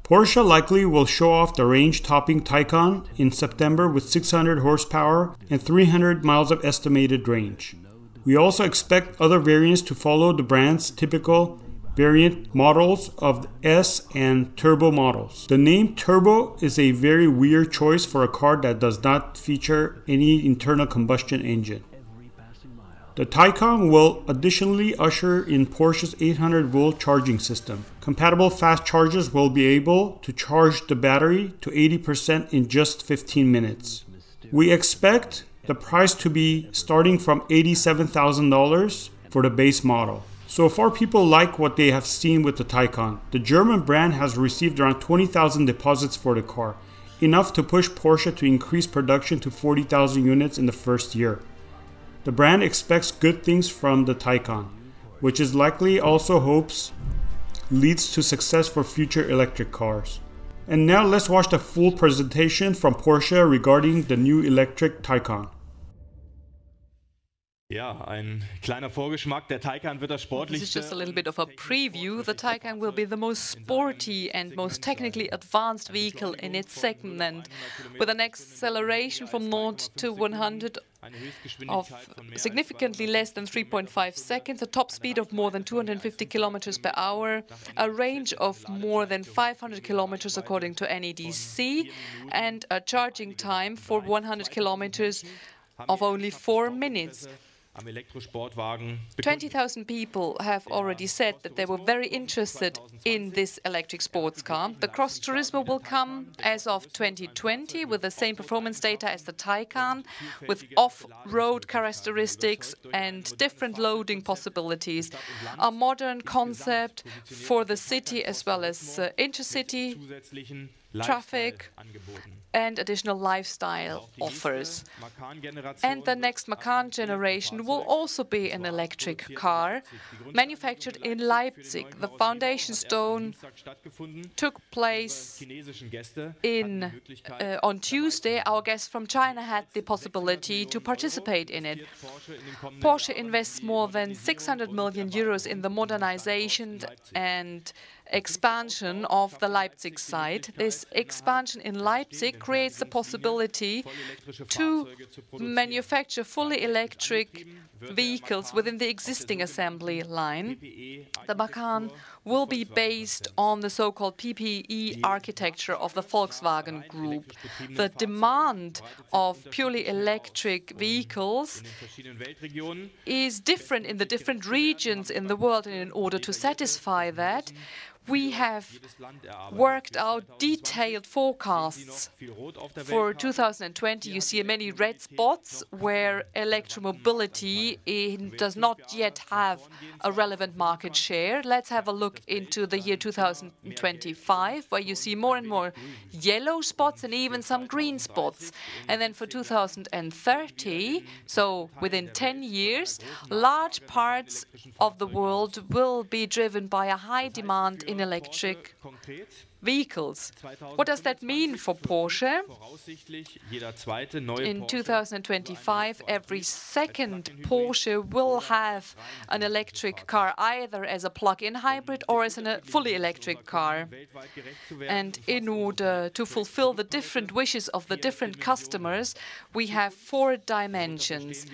Porsche likely will show off the range-topping Taycan in September with 600 horsepower and 300 miles of estimated range. We also expect other variants to follow the brand's typical variant models of the S and Turbo models. The name Turbo is a very weird choice for a car that does not feature any internal combustion engine. The Taycan will additionally usher in Porsche's 800-volt charging system. Compatible fast chargers will be able to charge the battery to 80% in just 15 minutes. We expect the price to be starting from $87,000 for the base model. So far, people like what they have seen with the Taycan. The German brand has received around 20,000 deposits for the car, enough to push Porsche to increase production to 40,000 units in the first year. The brand expects good things from the Taycan, which is likely also hopes leads to success for future electric cars. And now let's watch the full presentation from Porsche regarding the new electric Taycan. Ja, ein kleiner Vorgeschmack. Der Taycan wird das sportlichste. This is just a little bit of a preview. The Taycan will be the most sporty and most technically advanced vehicle in its segment, with an acceleration from 0 to 100 of significantly less than 3.5 seconds, a top speed of more than 250 kilometers per hour, a range of more than 500 kilometers according to NEDC, and a charging time for 100 kilometers of only 4 minutes. 20,000 people have already said that they were very interested in this electric sports car. The Cross Turismo will come as of 2020 with the same performance data as the Taycan, with off-road characteristics and different loading possibilities. A modern concept for the city as well as intercity traffic and additional lifestyle offers. And the next Macan generation will also be an electric car manufactured in Leipzig. The foundation stone took place on Tuesday. Our guests from China had the possibility to participate in it. Porsche invests more than 600 million euros in the modernization and expansion of the Leipzig site. This expansion in Leipzig creates the possibility to manufacture fully electric vehicles within the existing assembly line. The Macan will be based on the so-called PPE architecture of the Volkswagen Group. The demand of purely electric vehicles is different in the different regions in the world, and in order to satisfy that, we have worked out detailed forecasts. For 2020, you see many red spots where electromobility does not yet have a relevant market share. Let's have a look into the year 2025, where you see more and more yellow spots and even some green spots. And then for 2030, so within 10 years, large parts of the world will be driven by a high demand in electric vehicles. What does that mean for Porsche? In 2025, every second Porsche will have an electric car, either as a plug-in hybrid or as a fully electric car. And in order to fulfill the different wishes of the different customers, we have 4 dimensions: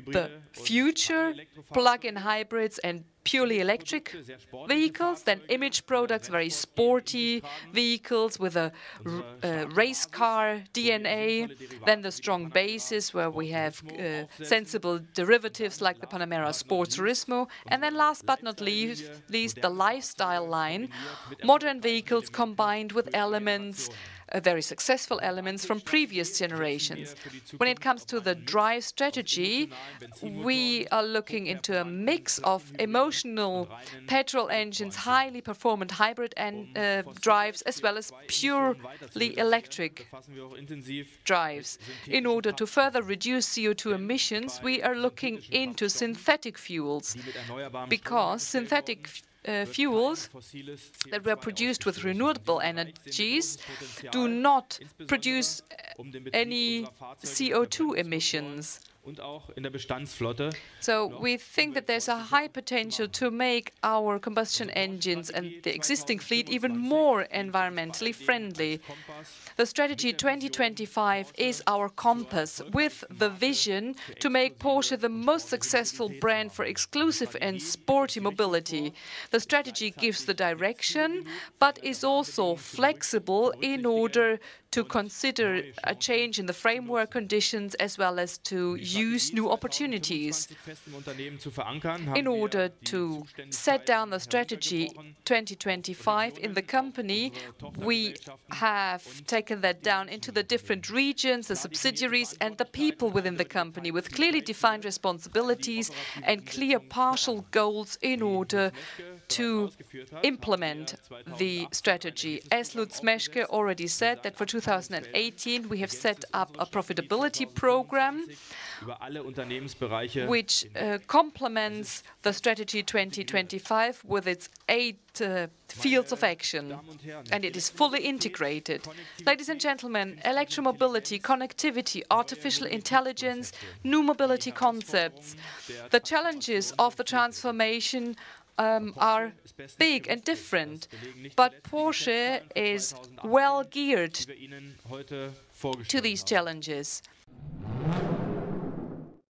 the future, plug-in hybrids and purely electric vehicles, then image products, very sporty vehicles with a race car DNA, then the strong basis where we have sensible derivatives like the Panamera Sports Turismo, and then last but not least, the lifestyle line, modern vehicles combined with elements, very successful elements from previous generations. When it comes to the drive strategy, we are looking into a mix of emotional petrol engines, highly performant hybrid drives, as well as purely electric drives. In order to further reduce CO2 emissions, we are looking into synthetic fuels, because synthetic fuels that were produced with renewable energies do not produce any CO2 emissions. und auch in der Bestandsflotte. So we think that there's a high potential to make our combustion engines and the existing fleet even more environmentally friendly. The strategy 2025 is our compass with the vision to make Porsche the most successful brand for exclusive and sporty mobility. The strategy gives the direction, but is also flexible in order to consider a change in the framework conditions as well as to use new opportunities. In order to set down the strategy 2025 in the company, we have taken that down into the different regions, the subsidiaries and the people within the company with clearly defined responsibilities and clear partial goals in order to implement the strategy. As Lutz Meschke already said, that for 2018 we have set up a profitability program which complements the strategy 2025 with its 8 fields of action, and it is fully integrated. Ladies and gentlemen, electromobility, connectivity, artificial intelligence, new mobility concepts. The challenges of the transformation are big and different, but Porsche is well geared to these challenges.